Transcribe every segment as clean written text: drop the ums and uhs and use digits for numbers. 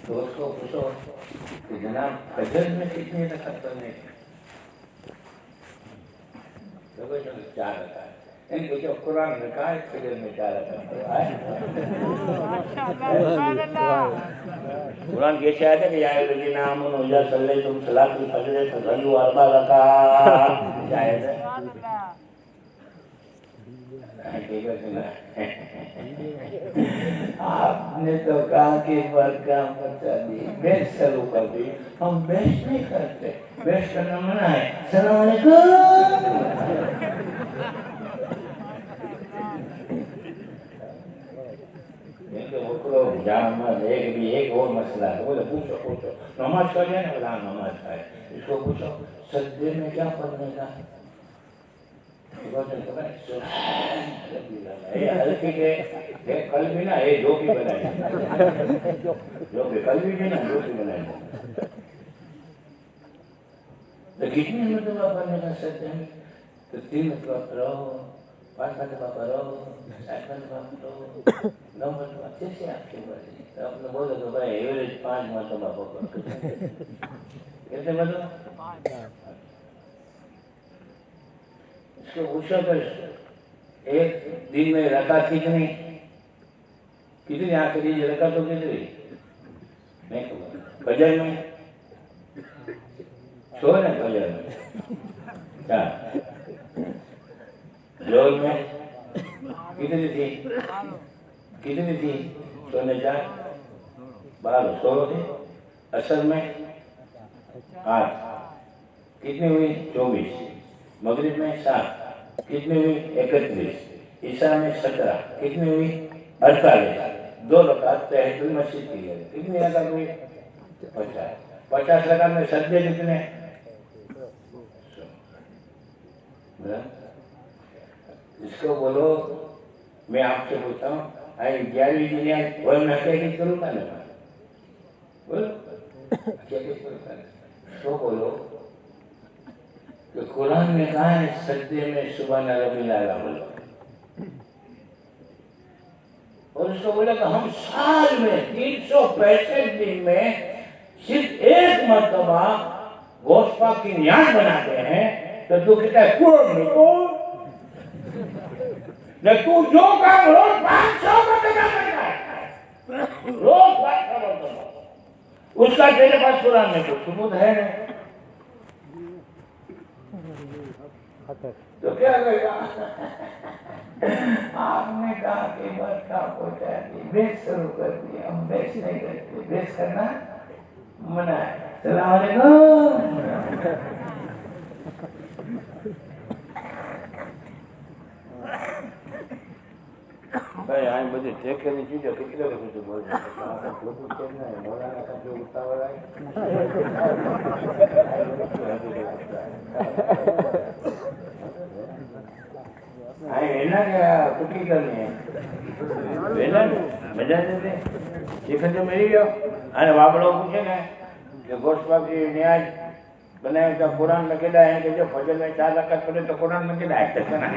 तो उसको पूछो कि जनाब फजर में कितनी रकात पढ़ने की? तो कोई 4 रकात। इनको जो कुरान में कहा है फजर में 4 रकात कुरान कैसे आया था कि या अय्युहल्लज़ीना आमनू इज़ा सल्लैतुम सलातल फज्र फसल्लू 4 रकात आया था। आपने तो कहा कि वर्का बचा दी, बेस शुरू कर दी। हम बेस नहीं करते, बेस करना मना है। सलाम अलैकुम। एक और मसला है, बोले पूछो नमाज कर लिया ना? बोला नमाज का है। इसको पूछो सजदे में क्या पढ़ने का? हल्की के कल भी ना ये जो भी बनाए जो भी कल भी ना जो भी बनाए तो कितनी मतलब पढ़ने का सजदे में? तो 3 मतलब पढ़ो, 5 मतलब पढ़ो, 7 मतलब पढ़ो, 9 मतलब अच्छे से आपके बड़े तो आपने बोलो तो भाई एवरेज 5 मतलब पढ़ो। कितने मतलब? इसको पूछो तो एक दिन में रकात कितनी आखिरी रकात तो कितनी नहीं खबर। फजर में सो ना, फजर में क्या, जोर में कितनी थी सोने 4 12 16 थी। असर में 8 कितनी हुई 24। मगरिब में 7 कितनी हुई 31। ईशा में 17 कितनी हुई 48। 2 रकात तहज्जुद मस्जिद की है। कितनी रकात हुई 50 रकात में सजदे कितने? इसको बोलो मैं आपसे पूछता हूँ 11वीं दुनिया बोल मैं क्या करूँगा ना बोलो क्या करूँगा? तो बोलो तो कुरान में कहा है सजदे में सुभान रब्बिल आला बोलो। और उसको बोला कि हम साल में 365 दिन में सिर्फ एक मर्तबा गोश्त पाक की नियाज बनाते हैं। तो तू कहता है कौन न तू जो काम रोज 500 मर्तबा करता है, रोज 500 मर्तबा, उसका तेरे पास कुरान में कुछ सबूत है नहीं तो क्या करेगा? आपने कहा कि बरका पहुंचा दी, बेस शुरू कर दी। हम बेस नहीं करते, बेस करना मना है। सलाम अलैकुम। भाई आज बजे चेक करनी चीजें कितने बजे से बोल रहे हैं? मौलाना का जो उतावल है એના કે કુકી કરनी है વેલા મજા નથી ચિકન જો મળી ગયો અને વાપડો પૂછે ને કે ગોશ્ત की न्याज बनाए तो कुरान में केड़ा है कि जो फजर में 4 रकात पढ़े तो कुरान में केड़ा है तक ना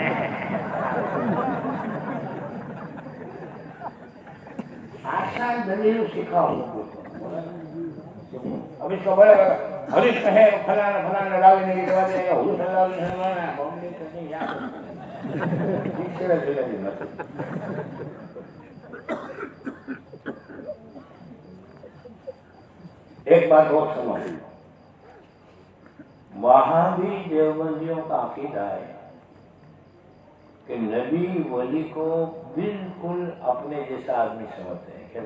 आसान दलील सिखाओ। अब इसको बड़ा हरीश कहे फलाना रावी ने दवा देगा हुजूर सल्लल्लाहु अलैहि वसल्लम बॉम्बे नहीं याद एक बात और सुनो, वहां भी देवबंदियों का अकीदा है कि नबी वली को बिल्कुल अपने जैसा आदमी समझते हैं। क्या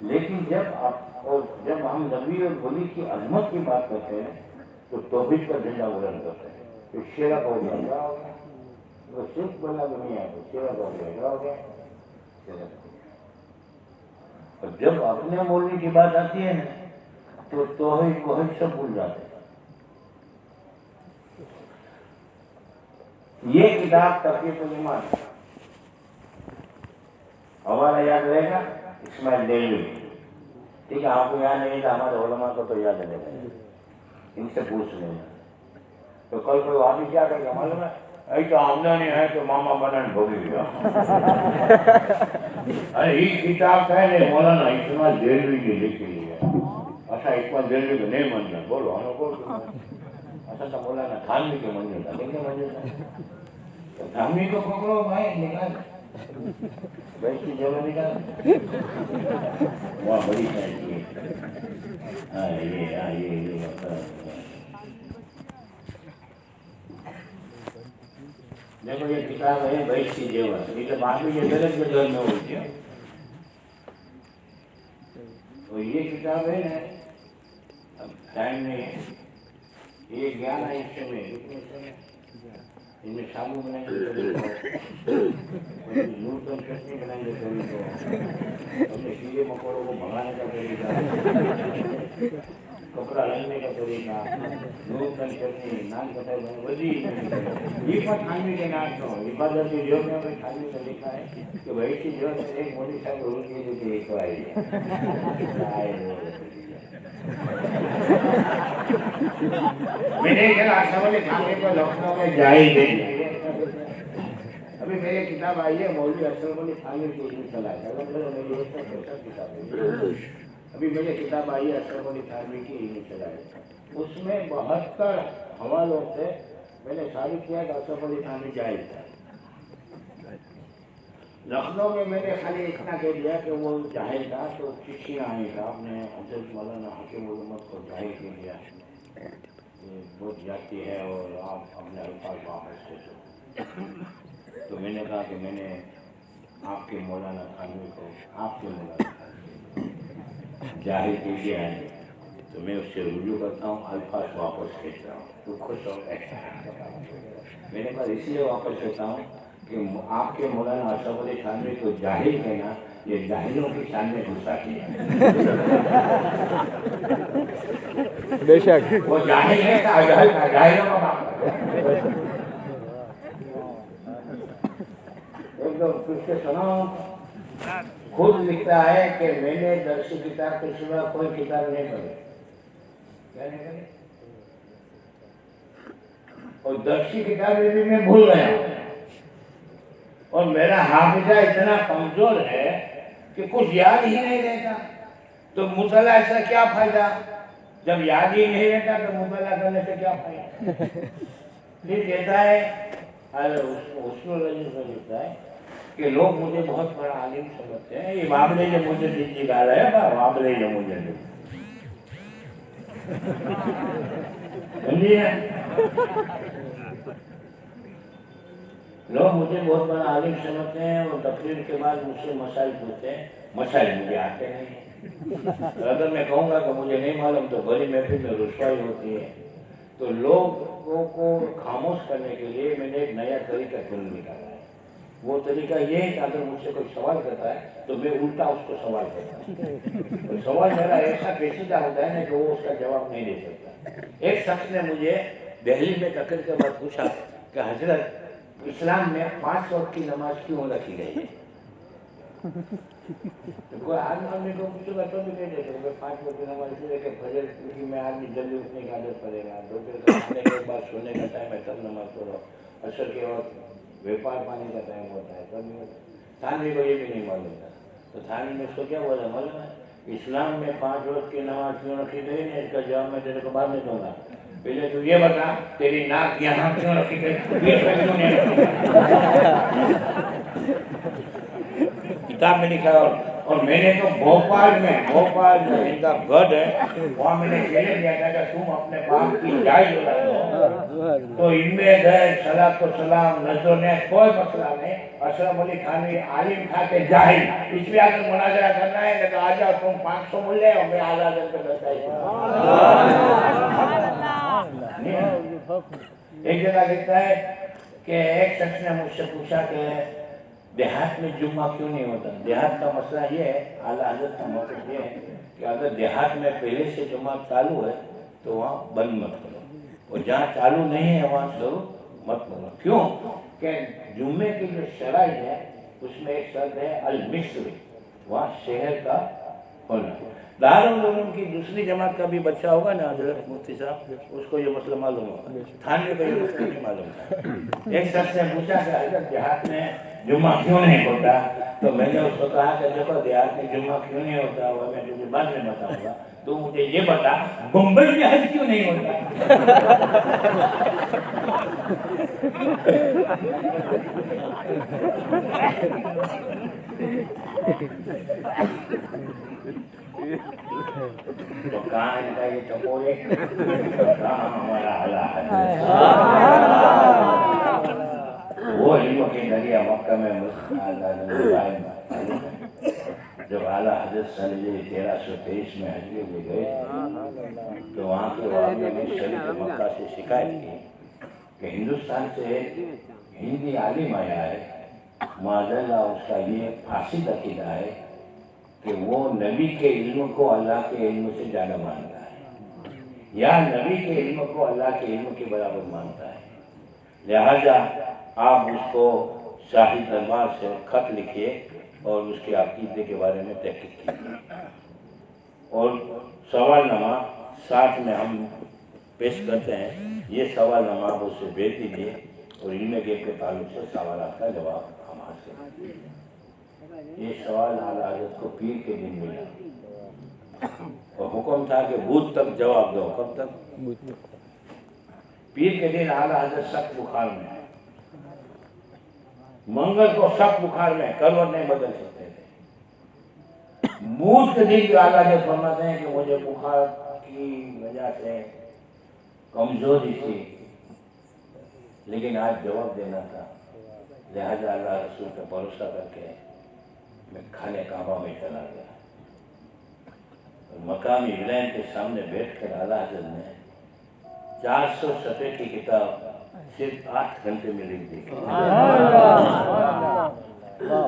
लेकिन जब हम नबी और वली की अजमत की बात करते हैं तो तौहीद का झंडा बुलंद करते हैं। तो शेरा का हो गया तो सिर्फ बोला दुनिया है शेरा का हो गया और जब अपने बोलने की बात आती है ना तो तौहीद वहीद सब भूल जाते हैं। ये किताब तक़ीयुल ईमान हमारा याद रहेगा इस्माइल देलवी। ठीक है, आपको याद नहीं था, हमारे उलमा को तो याद रहेगा, इनसे पूछ लेना। तो कल कोई आदमी क्या करेगा मालूम है? ऐसा आमदनी है तो मामा बनाने भोगी अरे ये किताब है ने मौलाना इकबाल देलवी की लिखी है। अच्छा इकबाल देलवी को नहीं मानना बोलो आनो बोलो। अच्छा तो मौलाना थानवी के मंजूर था लेकिन मंजूर था तो थानवी को पकड़ो भाई निकाल भाई की जगह निकाल वहाँ बड़ी चाहिए। हाँ ये देखो ये किताब है वैश्य की जीवन એટલે બાકી જે દરેક ધર્મ હોય છે तो ये किताब है ना अब टाइम में ये ज्ञान आयुष्य में इनमें साबु बनाएंगे नूतन चटनी बनाएंगे अपने कीड़े मकोड़ों को भगाने का तरीका कपड़ा रंगने का तरीका नूतन चटनी नान कटाई बने बड़ी ये पर खाने के नाच हो इबादत के योग में खाने का लिखा है कि भाई की जो एक मोदी साहब रोज के लिए एक आई मैंने कहा आशा वाले खाने को लखनऊ में जाए ही अभी मेरी किताब आई है मौलवी अशरफ अली थानवी की चला है मेरी किताब अभी मेरी किताब आई है अशरफ अली थानवी की चला है उसमें 72 हवालों से मैंने साबित किया कि अशरफ अली थानवी जाहिल था। लखनऊ में मैंने खाली इतना कह दिया कि वो जाहिल था तो चिट्ठियाँ आई था आपने हजरत मौलाना हकीम उल उम्मत को जाहिल कर दिया बहुत जाती है और आप अपने अल्फाज वापस ले दो। तो मैंने कहा कि मैंने आपके मौलाना थानवी को आपके मौलाना जाहिर किया है तो मैं उससे रुजू करता हूँ अल्फाज वापस लेता हूँ तो खुश हो मैंने कहा इसलिए वापस लेता हूँ कि आपके मौलाना अशरफ अली थानवी को जाहिल कहना ये जाहिलों की शान में गुस्ताखी है। बेशक वो जाहिल है जाहिलों का काम एकदम पीछे सुनो खुद लिखता है कि मैंने दर्शी किताब के सिवा कोई किताब नहीं पढ़ी क्या नहीं पढ़ी और दर्शी किताब भी मैं भूल गया और मेरा हाफिजा इतना कमजोर है कि कुछ याद ही नहीं रहता तो मुतला ऐसा क्या फायदा जब याद ही नहीं रहता तो मुतला करने से क्या फायदा। फिर कहता है उसमें लिखता है कि लोग मुझे बहुत बड़ा आलिम समझते हैं ये मामले जो मुझे दीजिए गाल है मामले जो मुझे समझिए लोग मुझे बहुत बड़ा आलिम समझते हैं और तकरीर के बाद मुझसे मसाइल पूछते हैं मसाइल मुझे आते नहीं अगर मैं कहूँगा कि मुझे नहीं मालूम तो बड़ी महफिल में रुसवाई होती है तो लोगों को खामोश करने के लिए मैंने एक नया तरीका ढूंढ निकाला है वो तरीका ये है कि अगर मुझसे कोई सवाल करता है तो मैं उल्टा उसको सवाल करता हूँ तो सवाल मेरा ऐसा पेचीदा होता है ना कि वो उसका जवाब नहीं दे सकता। एक शख्स ने मुझे दिल्ली में तकरीर के बाद पूछा कि हजरत इस्लाम में 5 वक्त की नमाज क्यों रखी गई है तो कोई आदमी को पूछेगा तो भी नहीं देते 5 वक्त की नमाज इसलिए कि फजर में आदमी जल्दी उठने की आदत पड़ेगा दोपहर खाने के बाद सोने का टाइम है तब नमाज पढ़ो असर के वक्त व्यापार पानी का टाइम होता है तब थानवी को ये भी नहीं मालूम था तो थानवी ने उसको क्या बोला मालूम है इस्लाम में 5 वक्त की नमाज क्यों रखी गई है इसका जवाब मैं तेरे को बाद में दूंगा पहले तू ये बता तेरी नाक यहाँ क्यों रखी गई किताब में लिखा और मैंने तो भोपाल में इनका गढ़ है वहाँ मैंने चैलेंज दिया था कि तुम अपने बाप की जायज तो इनमें गए सलाम तो सलाम नजर ने कोई मसला नहीं अशरफ अली थानवी आलिम था के जाहिल इसलिए अगर मुनाजरा करना है तो आ जाओ तुम 500 मूल्य और मैं आजाद करके बताइए। एक जगह लिखता है कि एक शख्स ने मुझसे पूछा कि देहात में जुम्मा क्यों नहीं होता। देहात का मसला ये है आला हजरत का मतलब ये है कि अगर देहात में पहले से जुम्मा चालू है तो वहाँ बंद मत करो और जहाँ चालू नहीं है वहाँ शुरू मत करो। क्यों कि जुम्मे की जो शराइ है उसमें एक शर्त है अल मिस्र वहाँ शहर का होना। दारुल उलूम की दूसरी जमात का भी बच्चा होगा ना हजरत मुफ्ती साहब उसको ये मसला मालूम होगा थानवी को ये मसला नहीं मालूम था। एक शख्स ने पूछा कि हजरत देहात में जुम्मा क्यों नहीं होता? तो मैंने उसको कहा कि देखो देहात में जुम्मा क्यों नहीं होता वो मैं तुझे बाद में बताऊंगा, तो मुझे ये बता मुंबई में हज क्यों नहीं होता? तो कहाँ इनका ये टपोरे, कहाँ हमारा हला है? वो इल्म के दरिया मक्का में जब आला हजरत सन 1323 में हज के लिए गए तो वहाँ के वालियों ने शरीफ मक्का से शिकायत की कि हिंदुस्तान से हिंदी आलिम आया है, माज़अल्लाह उसका ये फासिद अकीदा है कि वो नबी के इल्म को अल्लाह के इल्म से ज़्यादा मानता है, या नबी के इल्म को अल्लाह के इल्म के बराबर मानता है। लिहाजा आप उसको शाही दरबार से खत लिखिए और उसके अकीदे के बारे में तहकीक कीजिए, और सवालनामा साथ में हम पेश करते हैं। ये सवालनामा आप उससे भेज दीजिए और इल्म गैब के ताल्लुक से सवालात का जवाब हम हासिल करेंगे। ये सवाल आला हज़रत को पीर के दिन मिला और हुक्म था कि बुध तक जवाब दो। कब तक? पीर के दिन आला हज़रत सख्त बुखार में, मंगल को सख्त बुखार में करवट नहीं बदल सकते थे। बुध के दिन भी आला हज़रत फरमाते हैं कि मुझे बुखार की वजह से कमजोरी थी, लेकिन आज जवाब देना था, लिहाजा अल्लाह रसूल पे भरोसा करके मैं खाने काबा में चला गया। मकामी इब्राहिम के सामने बैठकर आला हज़रत ने 400 सफ़े की किताब सिर्फ 8 घंटे में लिख दी।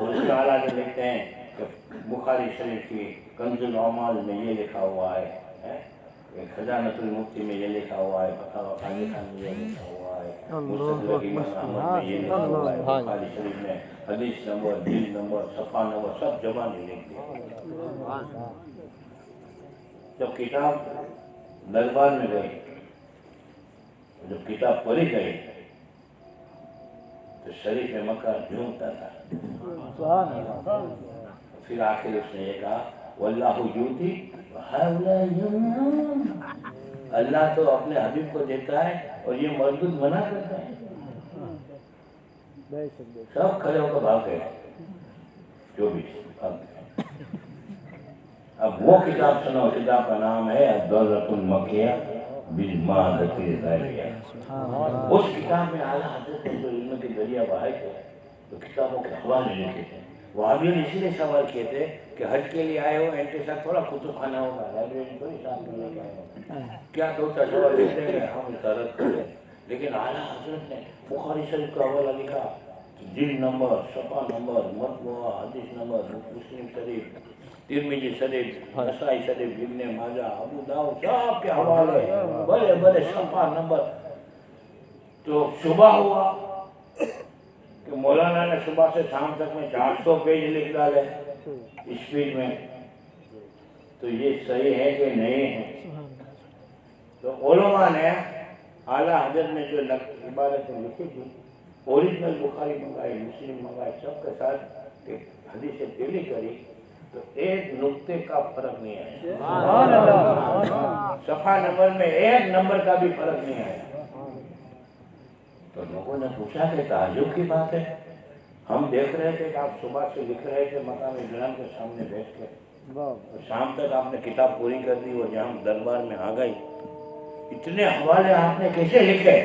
उसके आला हज़रत लिखते हैं कि बुखारी शरीफ की कंजुल अमाल में ये लिखा हुआ है, खजानतुल मुफ्ती में ये लिखा हुआ है, फतावा खानी खान में ये लिखा हुआ है, मुस्तदरक इमाम अहमद में ये लिखा हुआ है, बुखारी शरीफ में हदीस नंबर, जिल्द नंबर, सफ़ा नंबर सब ज़बानी लिख दी। जब किताब दरबार में गई, जब किताब पढ़ी गई तो शरीफ मक्का झूमता था। फिर आखिर उसने ये कहा वल्लाहु यूती अल्लाह तो अपने हबीब को देता है और ये मरदूद मना करता है। सब खड़े होकर भाग गए, जो भी भाग गए। अब वो किताब सुनो, किताब का नाम है अद-दुर्रतुल मक्किया बिल मादतिल ज़ालिया। उस किताब में आला हज़रत ने जो इल्म के दरिया बहाए थे, तो किताबों के हवाले लिखे थे। वहाबियों ने इसीलिए सवाल किए थे कि हज के लिए आए हो, इनके साथ थोड़ा कुतुब खाना होगा, लाइब्रेरी थोड़ी साथ में लेके आए हो, क्या 2-4 सवाल लिख देंगे, हम इसका रद्द कर दें। लेकिन आला हज़रत ने बुखारी शरीफ का हवाला लिखा, जिल्द नंबर, सफ़ा नंबर, मतबूआ, हदीस नंबर, मुस्लिम शरीफ, तिरमिज़ी शरीफ, नसाई शरीफ, इब्ने माजा, अबू दाऊद, सब के हवाले बड़े बड़े सफ़ा नंबर। तो सुबह हुआ कि मौलाना ने सुबह से शाम तक में 400 पेज लिख डाले स्पीड में, तो ये सही है कि नहीं है? तो उलमा ने आला हज़रत ने जो इबारतें लिखी थी, ओरिजिनल बुखारी मंगाई, मुस्लिम मंगाई, सबके साथ हदीसें तेली करी, तो एक नुक्ते का फर्क नहीं आया। सफ़ा नंबर में एक नंबर का भी फर्क नहीं आया। तो लोगों ने पूछा कि ताज्जुब की बात है, हम देख रहे थे कि आप सुबह से लिख रहे थे मकाम इब्राहिम के सामने बैठ के, और शाम तक आपने किताब पूरी कर दी और जहाँ दरबार में आ गई, इतने हवाले आपने कैसे लिखे?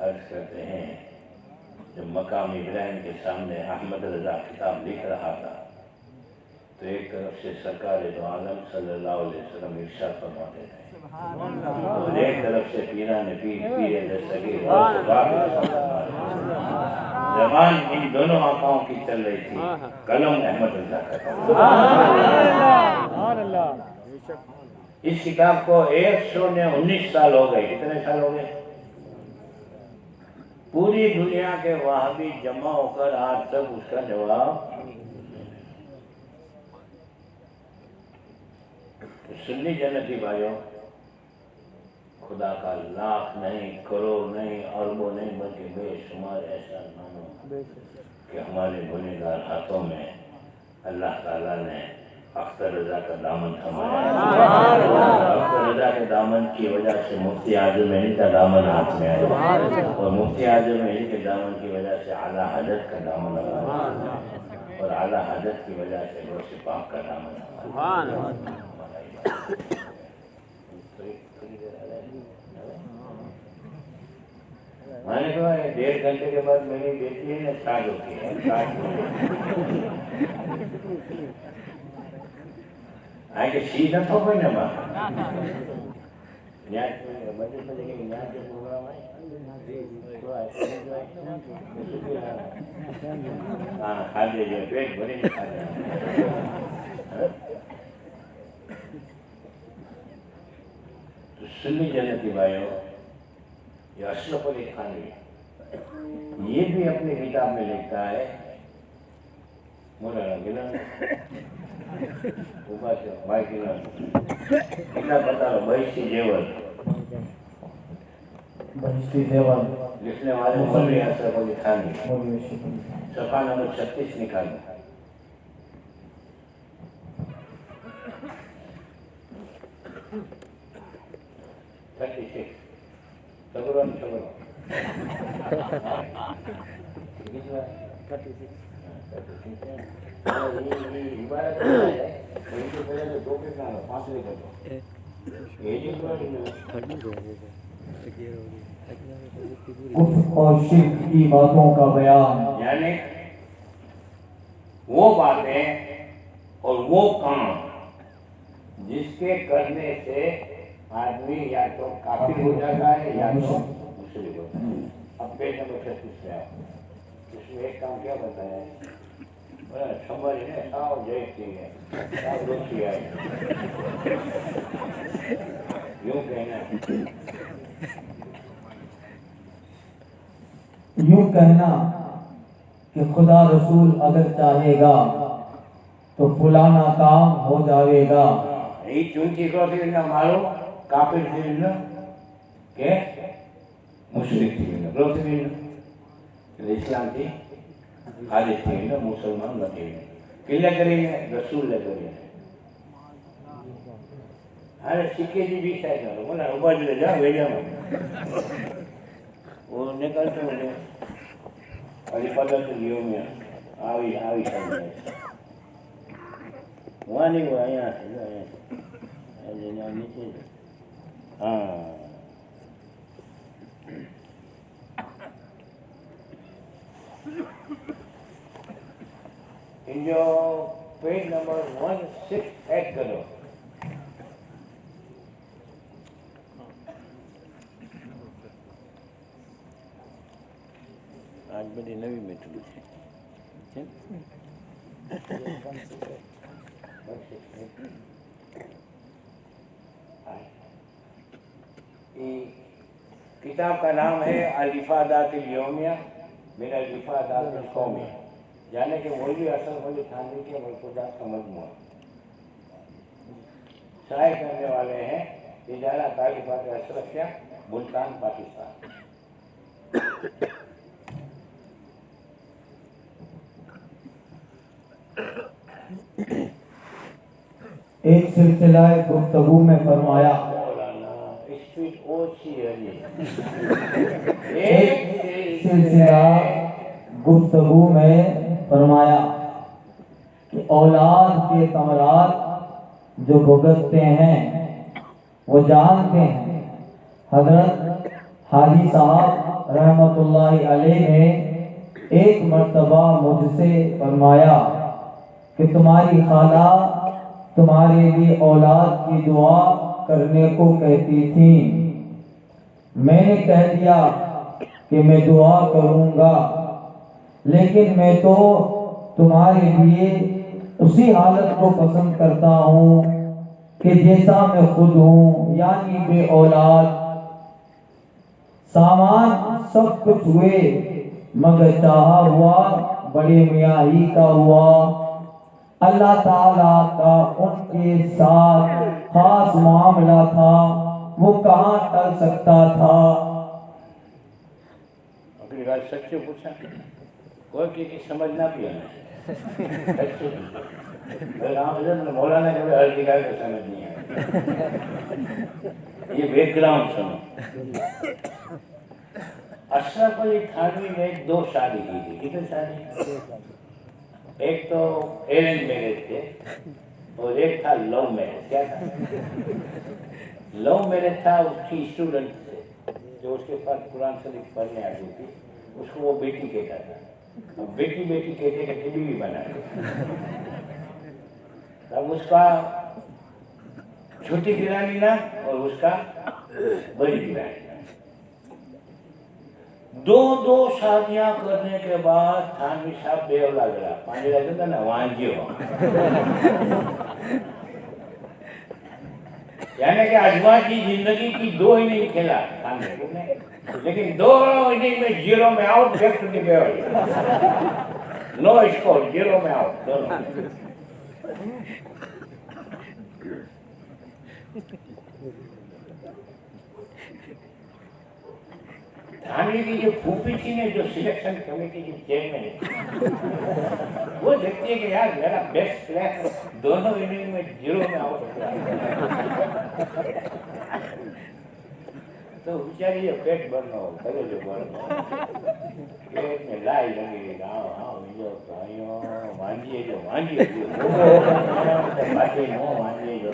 अर्ज करते हैं जब मकाम इब्राहिम के सामने अहमद रजा किताब लिख रहा था, तो एक तरफ से सरकार दो आलम सल्लल्लाहु अलैहि वसल्लम इरशाद फरमाते थे, और एक तरफ से पीराने पीर पीरे दस्तगीर जबान इन दोनों आकाओं की चल रही थी, कलम अहमद रजा का। इस किताब को 119 साल हो गए। कितने साल हो गए? पूरी दुनिया के वहाबी जमा होकर आज तक उसका जवाब। तो सुन्नी जन्नती भाइयों, खुदा का लाख नहीं, करोड़ नहीं, अरबों नहीं, बल्कि बेशुमार ऐसा नाम कि हमारे गुनहगार हाथों में अल्लाह ताला ने अख्तर रजा का दामन थमाया। अख्तर रजा के दामन की वजह से मुफ्ती आजम हिंद का दामन हाथ में आया, और मुफ्ती आजम हिंद के दामन की वजह से आला हजरत का दामन आया, और आला हजरत की वजह से गौसे पाक का दामन आया। मैंने कहा 1.5 घंटे के बाद मेरी बेटी है ना स्टार्ट होती है, आगे सीधा तो कोई ना बात न्याय बजे बजे के न्याय के प्रोग्राम है हाँ खा लीजिए, पेट भरे खा लीजिए। तो सुन्नी जन्नती भाइयों, ये अशरफ अली थानवी ये भी अपनी किताब में लिखता है, मौलाना गिलानी भाई कितना बता लो, बहिष्टी जेवर लिखने वाले मौलवी अशरफ अली थानवी, सफा नंबर 36 निकालो। और शिर्क की बातों का बयान, यानी वो बातें और वो काम जिसके करने से आदमी या तो काफिर हो जाता है या तो मुश्रिक होता है। अब पेज नंबर 36 पे आओ, इसमें एक काम क्या बताया है, समझ है साव जय है साव दोषी है, यूं कहना कि खुदा रसूल अगर चाहेगा तो फलाना काम हो जाएगा। यही चूंकि थी ना मारो काफिर थी ना के मुश्रिक थी ना रोज थी ना इस्लाम थी खालिद थी ना मुसलमान न थी किल्ला करेंगे रसूल ले करेंगे। अरे सिक्के जी भी शायद करो बोला उबाज ले जा भेजा मैं वो निकलते होंगे अली पता तो लियो में आवी आवी सब वहाँ नहीं हुआ यहाँ से नीचे हाँ इन जो पेज नंबर 168 करो आज बड़ी नवी मेथड है किताब का नाम है अल-इफ़ादातुल यौमिया मिन अल-इफ़ादातिल क़ौमिया, यानी कि मौलवी अशरफ अली थानवी के मलफ़ूज़ात का मजमूआ। शाये करने वाले हैं इदारा तालिबात अशरफिया मुल्तान पाकिस्तान। एक सिलसिला गुफ्तगू में फरमाया, एक सिलसिला गुफ्तगू में फरमाया कि औलाद के तमरात जो भुगतते हैं वो जानते हैं। हजरत हाजी साहब रहमतुल्लाहि अलैह ने एक मर्तबा मुझसे फरमाया कि तुम्हारी खाला तुम्हारे लिए औलाद की दुआ करने को कहती थी। मैंने कह दिया कि मैं दुआ करूंगा, लेकिन मैं तो तुम्हारे लिए उसी हालत को पसंद करता हूँ कि जैसा मैं खुद हूँ, यानी बे औलाद। सामान सब कुछ हुए मगर चाहा हुआ बड़े मियाँ ही का हुआ। अल्लाह ताला का उनके साथ खास मामला था। वो कहाँ टल सकता था। अपनी बात सच्चे पूछा, कोई की समझ ना भी हमें मौलाना कभी हर जगह को समझ नहीं आया। ये बैकग्राउंड सुनो। अशरफ अली थानवी ने 2 शादी की थी। कितनी शादी? एक तो अरेंज मैरिज थे और एक था लव मैरिज। क्या था? लव मैरिज था उसकी स्टूडेंट से, जो उसके पास कुरान शरीफ पढ़ने आती थी, उसको वो बेटी कहता था। अब बेटी बेटी कहते कहते बीवी बना। तब उसका छोटी गिरानी ना और उसका बड़ी गिरानी ना, 2 शादियां करने के बाद थानवी साहब बेवला गया। पानी रहते था ना वांझियो, यानी कि अजवा की जिंदगी की 2 इनिंग खेला थानवी ने, लेकिन 2 इनिंग में 0 में out, back to the bevel, no score, 0 में आउट दोनों। थानवी की जो फूफी थी ने, जो सिलेक्शन कमेटी की चेयरमैन, वो देखती है कि यार मेरा बेस्ट प्लेयर 2 इनिंग में 0 में आउट हो गया, तो बेचारी ये पेट भरना हो, करो जो भरना, पेट में लाई लगी, हाँ मुझे भाइयों मांझिए जो बातें नो मांझिए जो।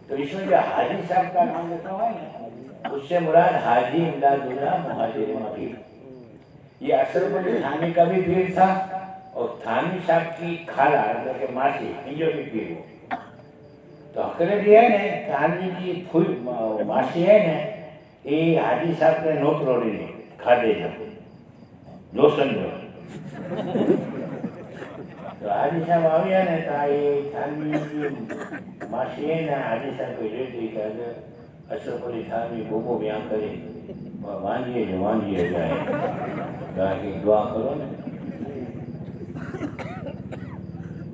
तो इसमें जो हाजी साहब का नाम लिखा हुआ है ना, उससे मुराद हाजी इमदादुल्लाह मुहाजिर मकीर। ये अशरफ अली थानवी का भी पीर था और थानवी साहब की खाला मतलब के मासी इनजो भी पीर हो। तो अकरे भी है ने थानवी की फुई मासी है ने, ये हाजी साहब के नौकरोड़ी ने खादे जो लोसन जो। तो हाजी साहब आविया ने ता ये थानवी की मासी है ने हाजी साहब को ले दी कि अगर अशरफ अली थानवी बोबो बयां करे वांझिए जाए, ताकि दुआ करो ने।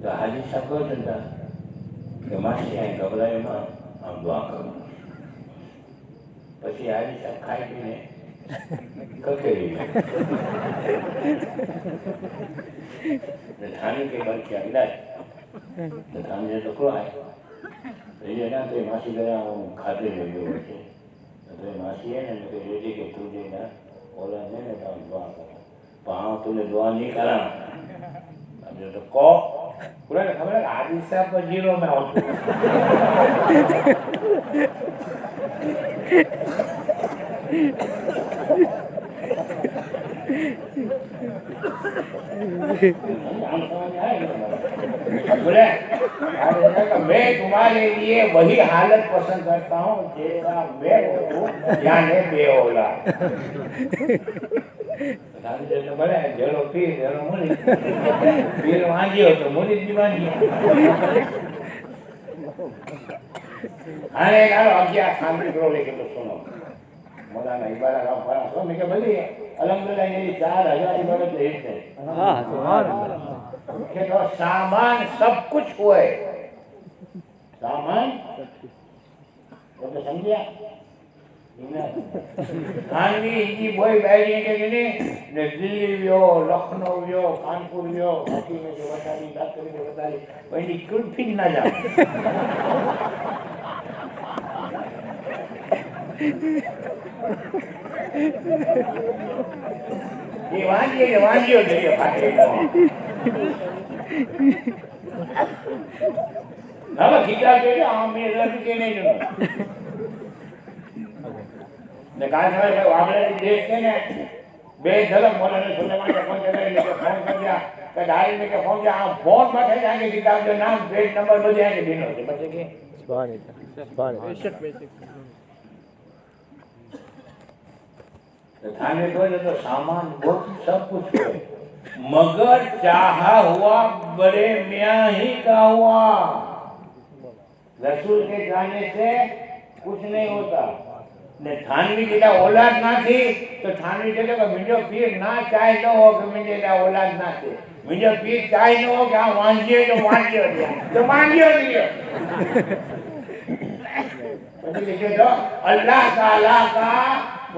तो हाजी साहब को चंदा कि मासी आई घबराए में हम दुआ करो। પછી હાજી સાહેબ ખાઈ પીને કકેરી થાની के घर के अंदर तो थानी ने टुकड़ो आए, तो ये ना तो मासी गया वो खाते ले गए बच्चे, तो मासी है ना तो रेडी के तुझे ना बोला ने तो दुआ करो, पाँव तूने दुआ नहीं करा, अब जो तो को पूरा खबर है हाजी साहब को 0 में आउट। बोले मैं तुम्हारे लिए वही हालत पसंद करता हूँ जैसा मैं हूँ, यानी बेओला। बोले जरो पीर जरो मुरी, पीर वांझियो तो मुरी भी वांझियो। अरे यार अज्ञा शांति करो, लेकिन तो सुनो मौलाना इबादत का फरा तो मैं के भली अल्हम्दुलिल्लाह मेरी 4000 इबादत लेट है। हां सुभान अल्लाह के तो सामान सब कुछ हुए, सामान तो समझिया थानवी की बोई बैरी के ने दिल्ली वियो, लखनऊ वियो, कानपुर वियो, बाकी में जो बताई डॉक्टर ने बताई वही कुल्फी ना जा। ये वांझियो देखिए फाटे ना किताब के आमे लग के नहीं जो ने कहा है वाबड़े देश के ने बेधलक मौलाना सुलेमान का फोन करे लेके फोन कर दिया कि डायल में के फोन किया आप फोन पर जाके किताब जो नाम पेज नंबर बजे आके दिनो से बचे के सुभान अल्लाह। थाने तो सामान बहुत सब कुछ हुए, मगर चाहा हुआ बड़े मियाँ ही का हुआ। रसूल के जाने से कुछ नहीं होता। ने थानवी की औलाद ना थी तो थानवी चले कि मुझे पीर ना चाहे तो हो कि मुझे औलाद ना थे, मुझे पीर चाय न हो क्या वांझियो तो वांझियो दिया तो वांझियो दिया तो लिखे तो अल्लाह ताला का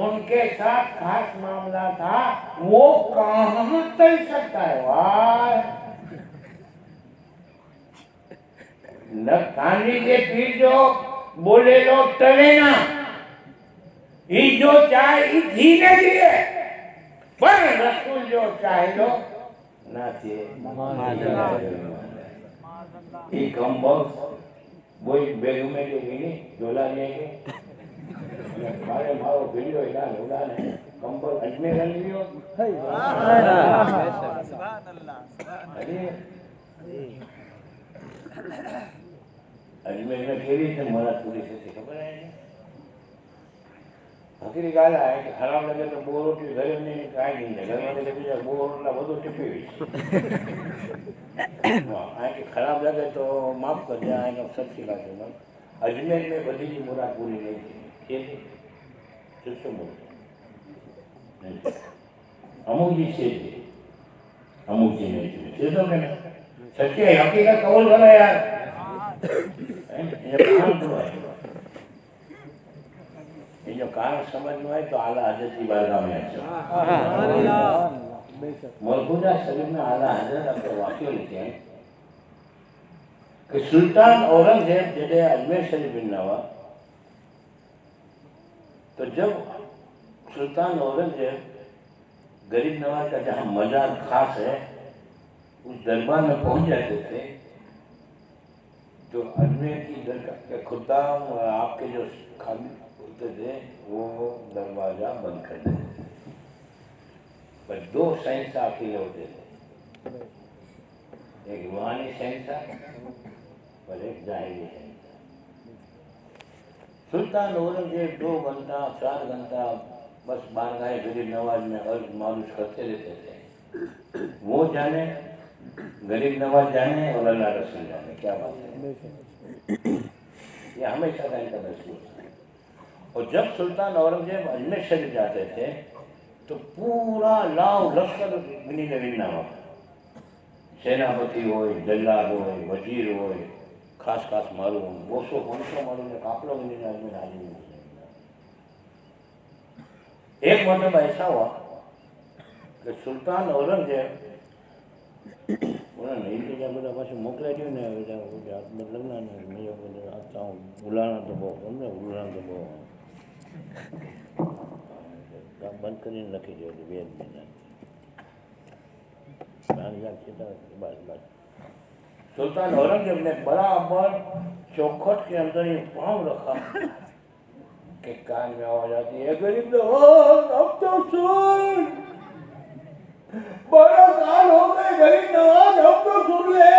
उनके साथ खास मामला था वो कहाँ चल सकता है वाह न कानी के पीर जो बोले लो टरे ना ये जो चाहे ये धीरे धीरे पर रसूल जो चाहे लो ना थे ये कम बॉक्स वो एक बैग में जो गिनी डोला लेके मारे मारो वीडियो इलाज उड़ा ने कंबल अजमेर लियो अरे अजमेर में केवी से मरा पुलिस से खबर है हकीरी गाल है कि खराब लगे तो बोरो की घर में काय नहीं घर में लगे तो बोरो ना બધું ટીપી हां कि खराब लगे तो माफ कर दिया है सच्ची बात है अजमेर में बड़ी की मुराद पूरी नहीं थी ये सिर्फ अमुक जी से अमुक जी ने ये तो कहना सच्ची है हकीकत कबूल करो यार ये काम तो है ये जो कारण समझ में आए तो आला हजरत की बारगाह में अच्छा मौजूदा शरीर में आला हजरत अपने वाक्य लिखे हैं कि सुल्तान औरंगजेब जब अजमेर शरीफ में नवा तो जब सुल्तान औरंगजेब गरीब नवाज का जहाँ मजार खास है उस दरबार में पहुंच जाते थे तो अजमेर की दरगाह खुदाम और आपके जो खाली होते थे वो दरवाजा बंद कर देते थे पर दो शहंशाह अकेले होते थे एक रूहानी शहंशाह और एक जाहिरी शहंशाह सुल्तान औरंगजेब 2 घंटा 4 घंटा बस बारगाह गरीब नवाज में अर्ज मालूस करते रहते थे वो जाने गरीब नवाज जाने और अल्लाह रसूल जाने क्या बात है ये हमेशा का इनका दस्तूर है और जब सुल्तान औरंगजेब अजमेर शरीफ जाते थे तो पूरा लाव लश्कर गिनी विन्ना सेनापति हो जल्लाद हो वजीर हो खास खास मालूम 200-500 मालूम ने काफलो गिनी अजमेर हाजिर एक मतलब ऐसा हुआ कि सुल्तान औरंगजेब उन्होंने इंतजाम બધા પાછું મોકલાઈ દો ને લગ્ન ને आता हूँ बुलाना तो बहुत बंद कर रखी जो वेद में सुल्तान औरंगजेब ने बराबर चौखट के अंदर ये पाँव रखा कि कान में आवाज आती है गरीब नवाज अब तो सुन 12 साल हो गए गरीब नवाज अब तो सुन ले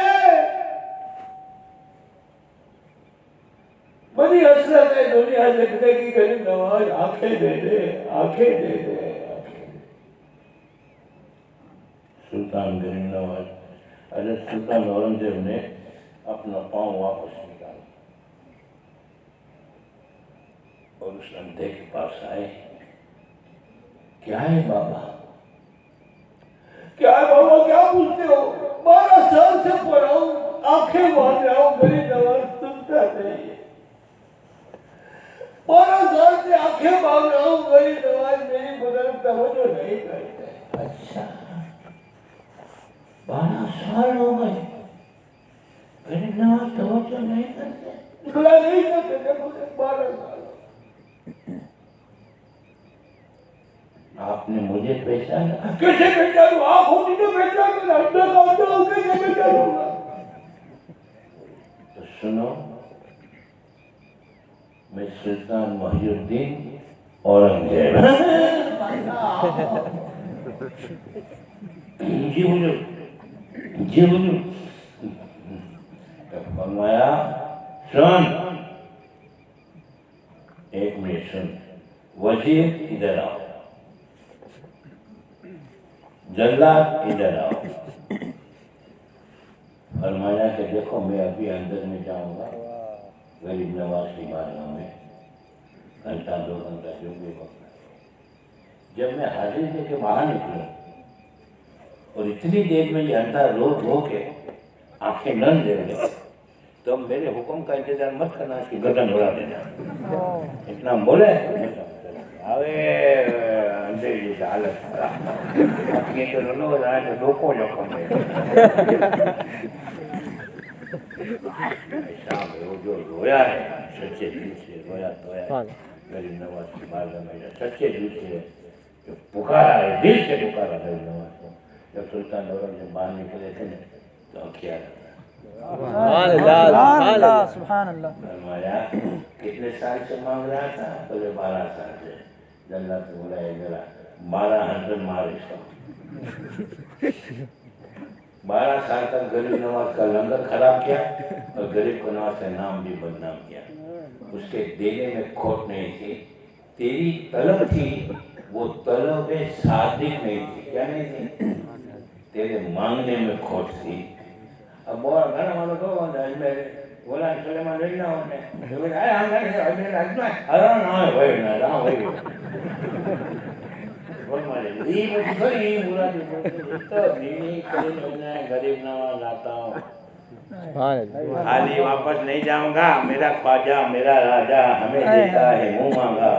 बड़ी हसरत है दुनिया देखने की गरीब नवाज आंखें दे दे आंखें दे दे सुल्तान गरीब नवाज अरे सुल्तान औरंगजेब ने अपना पाँव वापस निकाला और उस अंधे के पास आए क्या है बाबा क्या पूछते हो 12 साल से पढ़ा हूं आंखें मार रहा हूं गरीब नवाज सुनता नहीं 12 साल से आंखें मार रहा हूं गरीब नवाज मेरी मदद तवज्जो नहीं करते अच्छा 12 साल हो गए गरीब नवाज तवज्जो नहीं करते खुला नहीं करते मुझे 12 साल आपने मुझे पहचाना कैसे पहचानू आप होती तो पहचान कैसे पहचानूंगा तो सुनो मैं सुल्तान मोहिउद्दीन औरंगजेब जी बोलो फरमाया सुन एक मिनट सुन वजीर इधर आओ जल्लाद इधर आओ फरमाया कि देखो मैं अभी अंदर में जाऊंगा गरीब नवाज की बारगाह में घंटा 2 घंटा जो भी वक्त जब मैं हाजिर लेके बाहर निकलूं और इतनी देर में ये अंधा रो रो के आंखें नम ले गए, तो अब मेरे हुक्म का इंतजार मत करना, इसकी गर्दन उड़ा देना। इतना बोले अरे अंधे जैसे हालत खराब। ये तो रोनो रहा है तो रोको जोको में ऐसा वो जो रोया है सच्चे दिल से रोया तो है गरीब नवाज की बात में सच्चे दिल से जो पुकारा है, दिल से पुकारा गरीब नवाज को। जब सुल्तान औरंगजेब जब बाहर निकले थे ना तो आंखें आ फरमाया कितने साल से मांग रहा था? बोले 12 साल से। जल्लाद ने बोला जरा 12 हंड्रेड मार इसको। 12 साल तक गरीब नवाज का लंगर खराब किया और गरीब नवाज का नाम भी बदनाम किया। उसके देने में खोट नहीं थी, तेरी तलब थी, वो तलब सादिक नहीं थी। क्या नहीं थी? तेरे मांगने में खोट थी। अब बोला घना वालों को बोला सुलेमान रेडी ना होने तो बोले अरे हम नहीं अजमेर अजमेर अरे ना भाई ना राम भाई बोल मारे ये मुझे ही बुरा तो नहीं करे मैं गरीब नवाज आता हूँ, खाली वापस नहीं जाऊंगा। मेरा ख्वाजा मेरा राजा हमें देता है मुंह मांगा,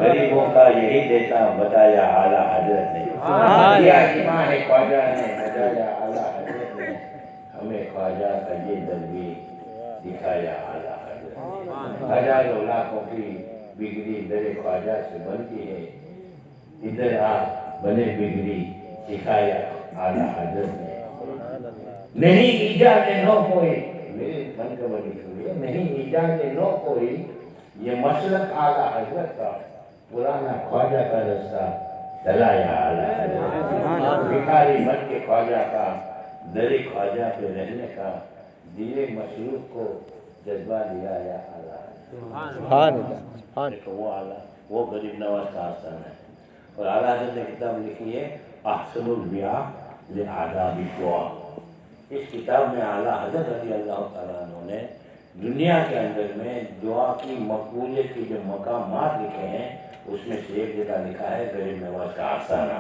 गरीबों का यही देता बताया आला हजरत ने। ईमान है ख्वाजा ने बताया आला हजरत ने, हमें ख्वाजा का ये दरबी दिखाया आला हजरत। हजारों लाखों की बिगड़ी दरे ख्वाजा से बनती है, इधर आ बने बिगड़ी सिखाया आला हजरत ने। नहीं इजाज़े नो कोई मेरे मन का बड़ी हुई, नहीं इजाज़े नो कोई ये मसलक आला हजरत का, पुराना ख्वाजा का रास्ता चलाया आला हजरत। भिखारी बन के ख्वाजा का दरे ख्वाजा पे रहने का दिए मशरूफ को जज्बा दिया या आला। देखो वो आला वो गरीब नवाज का आस्थान है। और आला हजरत ने किताब लिखी है अहसनुल बियाह ले आदाबी दुआ। इस किताब में आला हजरत रज़ी अल्लाह तआला अन्हु ने दुनिया के अंदर में दुआ की मकबूलियत की जो मकामात लिखे हैं उसमें से एक जगह लिखा है गरीब नवाज का आस्थाना।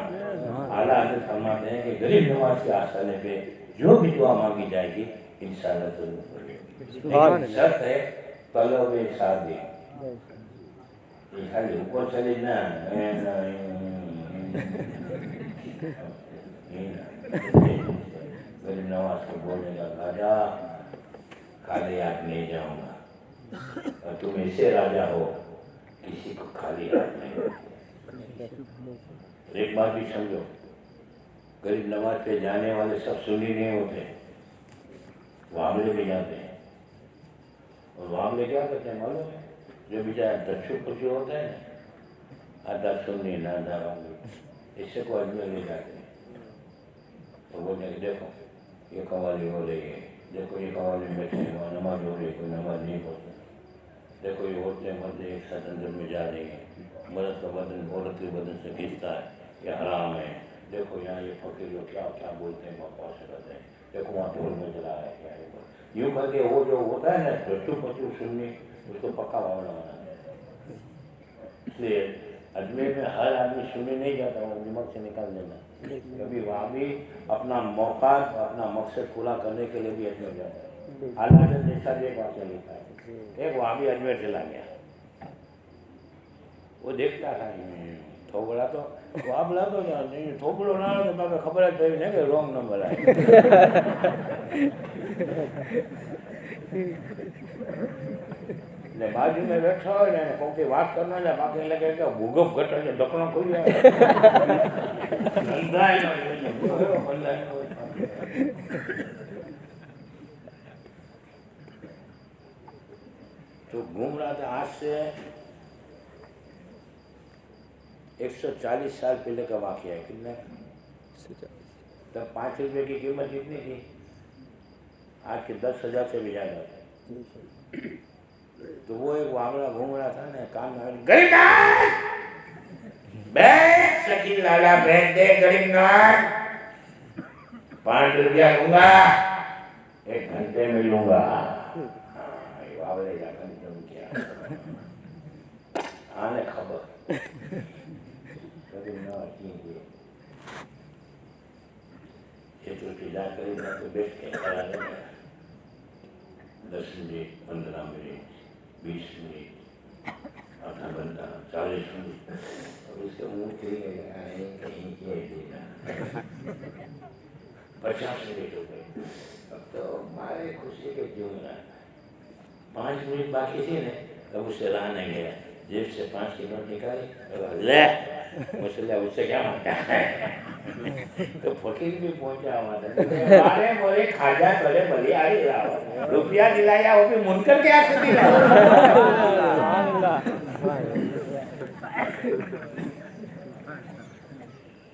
आला हजरत फरमाते हैं कि गरीब नवाज के आस्थाने पे जो भी दुआ मांगी जाएगी इंशाअल्लाह जरूर होगी। शर्त है तलब शादी। ये खाली ऊपर चले ना गरीब नवाज को बोलने का राजा खाली हाथ नहीं जाऊंगा और तुम ऐसे राजा हो किसी को खाली हाथ नहीं। एक बात भी समझो, गरीब नवाज पे जाने वाले सब सुनी नहीं होते, वामले भी जाते हैं। और वामले क्या करते हैं मालूम है? जो बेचारा दक्षु पशु होता है ना, आधा सुननी ना आधा वामले, इससे को अजमेर ले जाते हैं और बोलते हैं देखो ये कवाली हो रही है, देखो ये कवाली में बैठे हैं, नमाज हो रही है, कोई नमाज नहीं पढ़ते। देखो ये औरतें मर्द एक साथ अंदर में जा रही हैं, मर्द का बदन औरत के बदन से खींचता है, ये हराम है। देखो यहाँ ये फकीर लोग क्या क्या बोलते हैं, बकवास करते हैं, देखो वहाँ ढोल में चला है क्या है। यूँ करके वो जो होता है ना दक्षु पशु सुननी, उसको पक्का वावड़ा बनाना है। इसलिए अजमेर में हर आदमी सुनने नहीं जाता, वो दिमाग से निकाल देना। कभी वहाँ भी अपना मौका अपना मकसद पूरा करने के लिए भी अजमेर जाता है। आला हजरत ने साथ एक बात लिखा है, एक वहाँ भी अजमेर चला गया, वो देखता था थोबड़ा तो वाबला तो नहीं थोबड़ो ना तो बाकी खबर है नहीं कि रॉन्ग नंबर है। बाजू में बैठा हो ने कोई बात करना है बाकी लगे कि भूगोप घट है ढकना खुल जाए तो घूम रहा था। आज से 140 साल पहले का वाक़या है। कितना? तब 5 रुपये की कीमत कितनी थी? आज के 10,000 से भी ज़्यादा है। तो वो एक वामड़ा घूम रहा था ना, कान में गरीब बैठ शकील लाला बैठ दे गरीब नवाज 5 रुपया लूंगा 1 घंटे में लूंगा। वावड़े जाकर क्या आने खबर ये तो सीधा करेगा तो बेस्ट करा देगा 10 मिनट 15 मिनट 20 मिनट आधा घंटा 40 मिनट और उसके मुँह के कहीं किया देगा 50 मिनट हो गए। अब तो हमारे खुशी के क्यों ना 5 मिनट बाकी थे ना तब उससे रहा नहीं गया, जेब से 5 की नोट निकाली ले मुझसे उससे क्या मांगता है तो फकीर भी पहुंचा हुआ था मारे बोले खाजा करे बलिया रुपया दिलाया वो भी मुनकर के हाथ से दिलाया।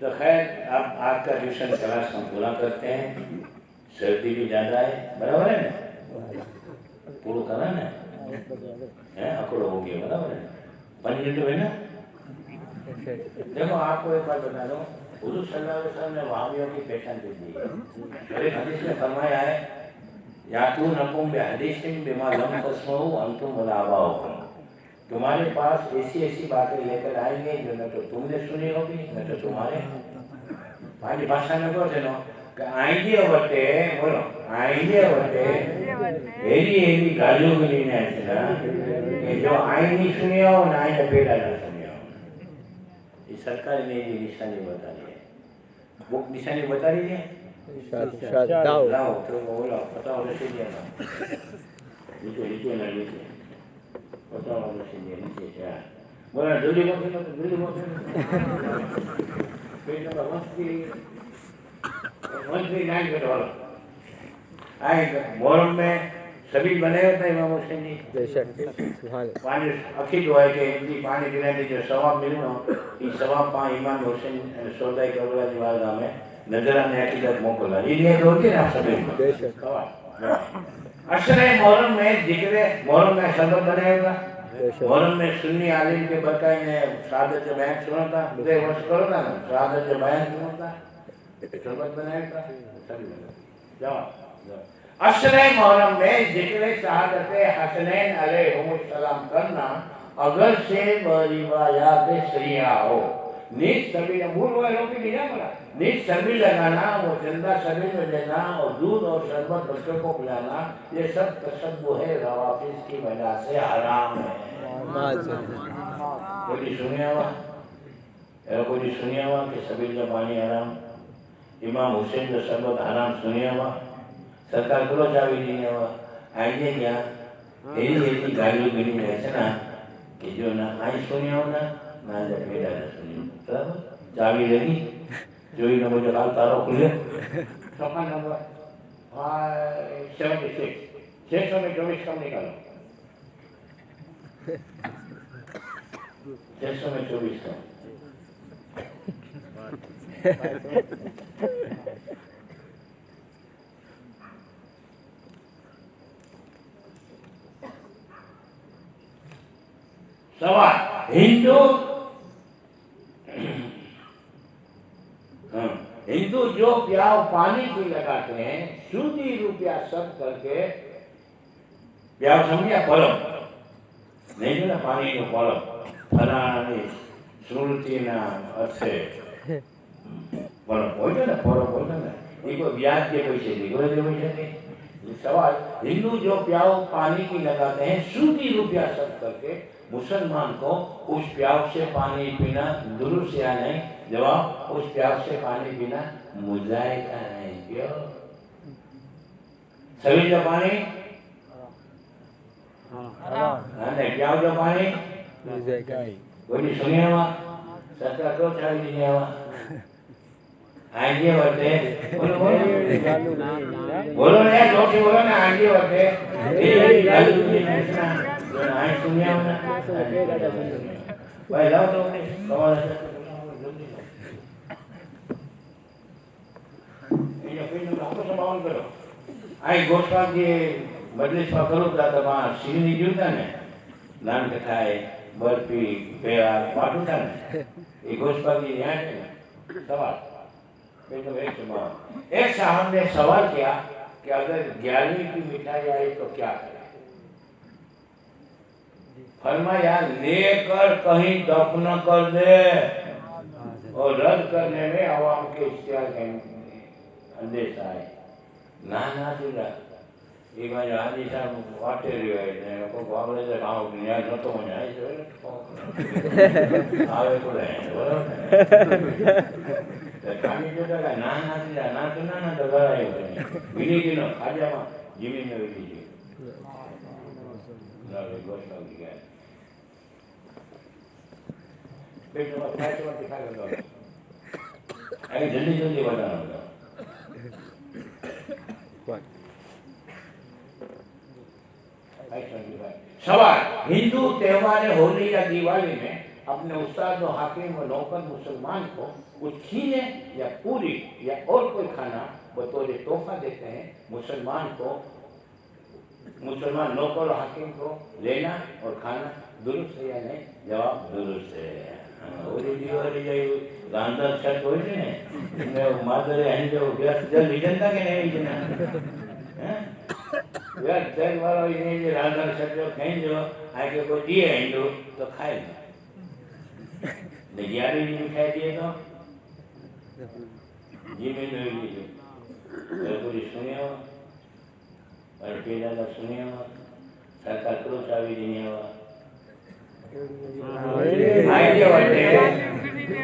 तो खैर अब आपका ट्यूशन क्लास हम पूरा करते हैं, सर्दी भी ज़्यादा है बराबर है ना, पूरा करना ना है अकड़ो हो गया बराबर है 5 मिनट में ना। देखो आपको एक बात बता दूं, हुजूर सल्लल्लाहु अलैहि वसल्लम ने वहाबियों की पहचान दी है। एक हदीस में फरमाया है यातूनकुम बिहदीसिन बिमा लम तस्मऊ अंतुम वला आबाउकुम, तुम्हारे पास ऐसी ऐसी बातें लेकर आएंगे जो न तो तुमने सुनी होगी न तो तुम्हारे हमारी भाषा में कहते ना आएंगे वटे बोलो आएंगे वटे एरी एरी गालियों में नहीं आए ना कि जो आई नहीं सुनी हो ना आई पेड़ा ना सुनी हो। ये सरकार ने ये निशानी बता दी है, बुक निशानी बता रही है लाओ तो बोलो बताओ कैसे दिया ना नीचे ना नीचे बताओ कैसे दिया नीचे क्या बोला जल्दी बोल पेट नंबर 139 पे डॉलर आए मोहर्रम में सभी बने होते हैं इमाम हुसैन जी बेशक पानी अखिल हुआ है कि इनकी पानी पीने की जो सवाब मिलना ये सवाब पा इमाम हुसैन सौदा के अवला जी वाला में नजराने अकीदत मोकला ये होती है ना सभी बेशक अशरे मोहर्रम में जिक्र मोहर्रम में शरबत बनाया होगा, मोहर्रम में सुन्नी आलिम के बरकाई ने शहादत बयान सुना था मुझे वर्ष करो ना शहादत बयान सुना था शरबत बनाया था जवाब अशरे मोहर्रम में जिक्र शहादत हसनैन अलैहिस्सलाम करना अगर से रिवायात सरिया हो नीच सभी मूल वालों की नहीं बोला नीच सभी लगाना वो जिंदा सभी में लेना और दूध और शरबत बच्चों को पिलाना ये सब तशब्बुह है रवाफिज की वजह से हराम है। कोई सुनिया हुआ कि सभी का पानी हराम इमाम हुसैन का शरबत हराम सुनिया हुआ सरकार को चाबी नहीं हुआ आइए क्या यही गाड़ी गिनी ऐसे ना कि जो ना आई सुनिया हो ना जब बेटा ना सुनिया चाबी लगी जो ही नंबर जो लाल तारों खुले चौका नंबर 76 624 कम निकालो 624 कम सवाल हिंदू जो प्याव पानी की लगाते हैं सूदी रुपया सब करके प्याव समझिया परम नहीं जो ना पानी को परम फलानी श्रुति ना अर्थे परम बोलते ना परम बोलते ना ये कोई ब्याज के पैसे नहीं कोई पैसे नहीं। सवाल हिंदू जो प्याव पानी की लगाते हैं सूदी रुपया सब करके मुसलमान को उस प्याव से पानी पीना दुरुस्त या नहीं, जवाब उस प्याव से पानी पीना मुजायका नहीं। क्यों सभी जो पानी नहीं प्याव जो पानी कोई नहीं सुनिए हुआ सत्ता क्यों चाबी नहीं हुआ आगे बढ़ते बोलो बोलो ना जोशी बोलो ना आगे बढ़ते आई सुनिया ना भाई लाओ तो कमाल है ये फिर आपको समावन करो आई गोस्वामी के मजलिस में करो था तो वहाँ सीनी जुड़ता ने नाम कथा है बर्फी पेड़ा बाटू था ने ये गोस्वामी यहाँ है सवाल एक साहब ने सवाल किया कि अगर 11वीं की मिठाई आई तो क्या करें? फरमाया लेकर कहीं दफन कर दे और रद्द करने में आवाम के इख्तियार અંદેશ આય ના ના તુલા એ બાજુ આ દિશા વાટે રહ્યો ને લોકો વાવડે છે ગાવ ન્યાય નતો મને આય છે આવે કોલે બરોબર તો કામી જો ના ના તુલા ના તો ના તો ગરાયો વિની દિનો ખાજામાં જીવી ને વિની ના રે ગોઠ લાગી ગયા પેટમાં ફાટવા દિખા ગયો अरे जल्दी जल्दी बताना होगा सवाल हिंदू त्योहार होली या दिवाली में अपने उस्ताद और हाकिम और नौकर मुसलमान को कुछ खीरे या पूरी या और कोई खाना बतौर तोहफा देते हैं। मुसलमान नौकर और हाकिम को लेना और खाना दुरुस्त है या नहीं? जवाब दुरुस्त है। होली दिवाली जाए गांधा छठ हो ने मादरे हंजो व्यस्त जल विजनता के नहीं विजना हैं व्यस्त जल वाला इने जे गांधा छठ जो खेंजो आके को दिए हंजो तो खाए ने यारी नहीं खाए दिए तो जी में नहीं लीजिए तो पूरी सुनियो और पीला का सुनियो सरकार को चाबी देनी हो आइए वाले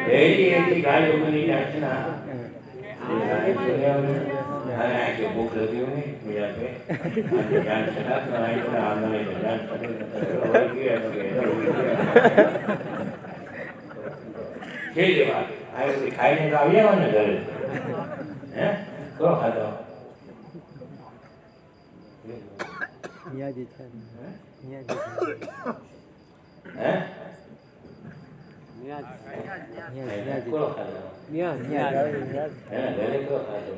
यही गाड़ी बनी रचना अरे आके भूख लगी हुई मेरा पे जान चला तो आई तो आना नहीं जान चले हो गया ठीक है बात आए खाने का आया ना घर हैं को खाता याद है याद हैं याद को खाता याद घरे को खाता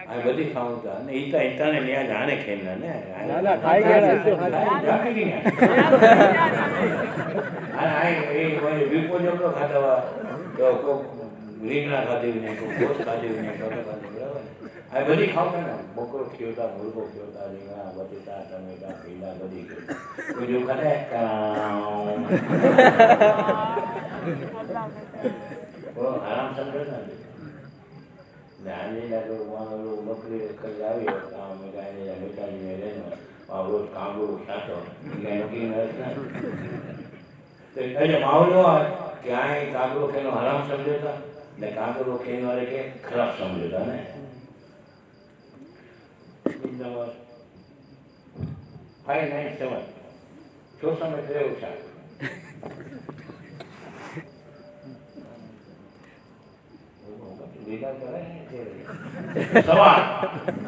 आ बड़ी खाऊंगा नहीं इतना इतना ने निया जाने खेलना ने ना ना खाई गया जाके नहीं आई ये कोई विपो जो तो खाता हुआ तो को રીંગણા ખાધી ને કોઈ ગોશ ખાધી ને કોઈ ખાધી બરાબર આ બધી ખાવતા ને બકરો ખીવતા મુર્ગો ખીવતા રીંગણા બટેટા ટમેટા પીલા બધી કોઈ જો ખાતે ઓ આરામ સમજો ને નાની લાગો વાળો બકરી કરી આવી કામ મે ગાય બેટાની મે રહેનો આ રોજ કાંગો ખાતો કે નોકી નરસ ના તો એ માવલો કે આ કાંગો કેનો હરામ સમજતા ને કાંગો કેનો વાળે કે ખરાબ સમજતા ને નંબર 597 જો સમય રહ્યો છે सवाल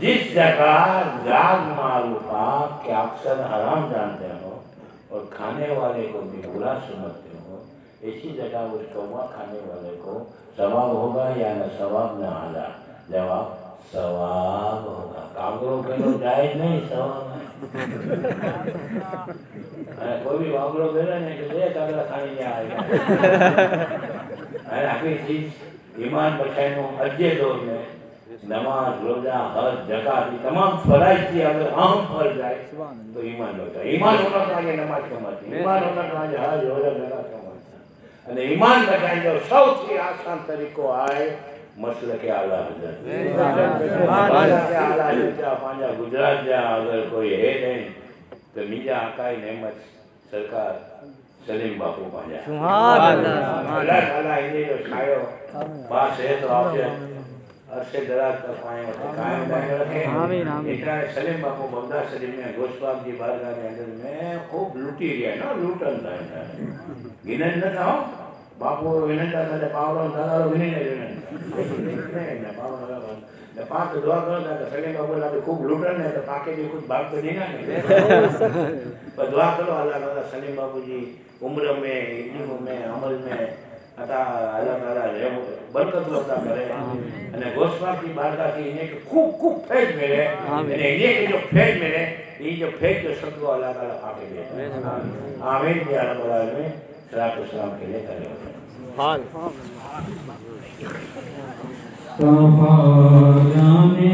जिस जगह राग मारूफा के अक्सर हराम जानते हो और खाने वाले को भी बुरा समझते हो इसी जगह उस कौवा खाने वाले को सवाब होगा या न सवाब न आला? जवाब सवाब होगा। कांगरों के लोग जायज नहीं सवाब है कोई भी वागलो करे नहीं तो ले कांगरा खाने नहीं आएगा अरे चीज ईमान बचाने अज्जे दौर में नमाज रोजा हज ज़कात तमाम फराइज की अगर हम फर्ज जाए तो ईमान बचा ईमान होना चाहिए नमाज कमाती ईमान होना चाहिए हज रोजा ज़कात कमाती અને ईमान बचाने जो સૌથી આસાન તરીકો આए मसले के आला हजरत पंहिंजा गुजरात जा अगर कोई है नहीं तो मुंहिंजा आकाई नेमत सरकार सलीम बापू पंहिंजा अल्लाह ताला इन्हें जो छायो बात है तो आपसे अरसे दराज तक आए कायम बनाए रखे इतना सलीम बापू बगदाद शरीफ में गोस्वाम जी बारगाह के अंदर में खूब लूटी गया ना लूटन था गिनन न था बापू विनंता था पावड़ो दादा विनी ने ने पावड़ो ने पांच दुआ करो था सलीम बापू लाके खूब लूटन है तो पाके भी कुछ भाग तो देना नहीं पर दुआ करो अल्लाह ताला सलीम बापू जी उम्र में इल्म में अमल में अता अल्लाह ताला बरकत अता करे અને ગોસ્વામ की बारगाह की इन्हें खूब खूब फैज मिले અને इन्हें के जो फैज मिले ये जो फैज जो सबको अल्लाह ताला पाके दे आमीन या रब्बल आलमीन सलात व सलाम के लिए करे जाने